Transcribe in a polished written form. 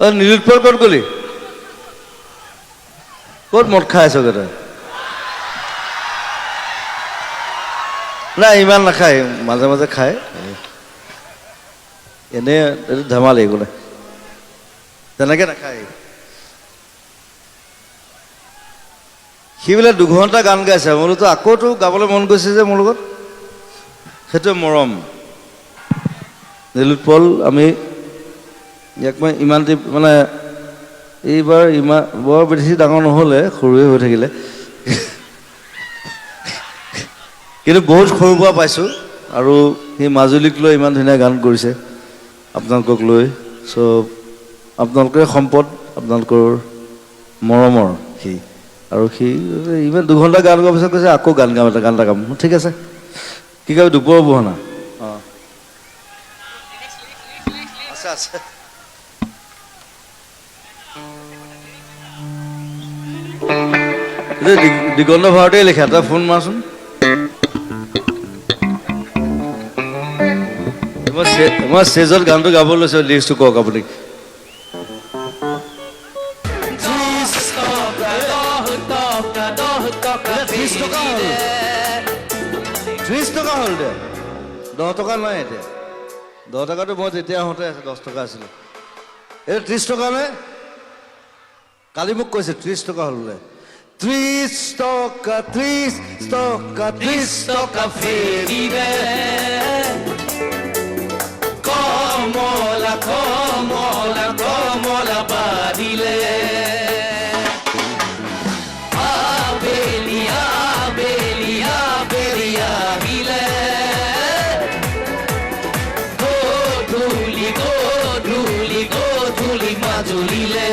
নীলোৎপল ক'ত গ'লি ক'ত মদ খাই আছ তই নাই ইমান নাখায় মাজে মাজে খায় এনেই এইটো ধেমালি গ'লে তেনেকৈ নাখায় সি বোলে 2 ঘণ্টা গান গাইছে মই বোলো আকৌতো গাবলৈ মন গৈছে যে মোৰ লগত সেইটোৱে মৰম নীলোৎপল আমি ইয়াক মই ইমান মানে এইবাৰ ইমান বৰ বেছি ডাঙৰ নহ'লে সৰুৱে হৈ থাকিলে কিন্তু বহুত সৰুৰ পৰা পাইছোঁ আৰু সি মাজুলীক লৈ ইমান ধুনীয়া গান কৰিছে আপোনালোকক লৈ চ' আপোনালোকে সম্পদ আপোনালোকৰ মৰমৰ সি আৰু সি ইমান 2 ঘণ্টা গান গোৱাৰ পিছত কৈছে আকৌ গান এটা গাম ঠিক আছে কি কয় দুপৰৰ বহনা অঁ আছে আছে দিগন্ত ভাৰতীয়ে লিখা তই ফোন মাৰচোন মই ষ্টেজত গানটো গাব লৈছোঁ লিৰিক্সটো কওক আপুনি 30 টকা হ'ল দে 10 টকা নাই এতিয়া 10 টকাটো মই যেতিয়া আহোঁতে 10 টকা আছিলে এই 30 টকা নে কালি মোক কৈছে 30 টকা হ'ল বোলে 30 টকা ফেৰিলে কমলা কমলা কমলা বাঢ়িলে আবেলি আবেলি আবেলি আহিলে গধূলি গধূলি গধূলি মাজুলীলে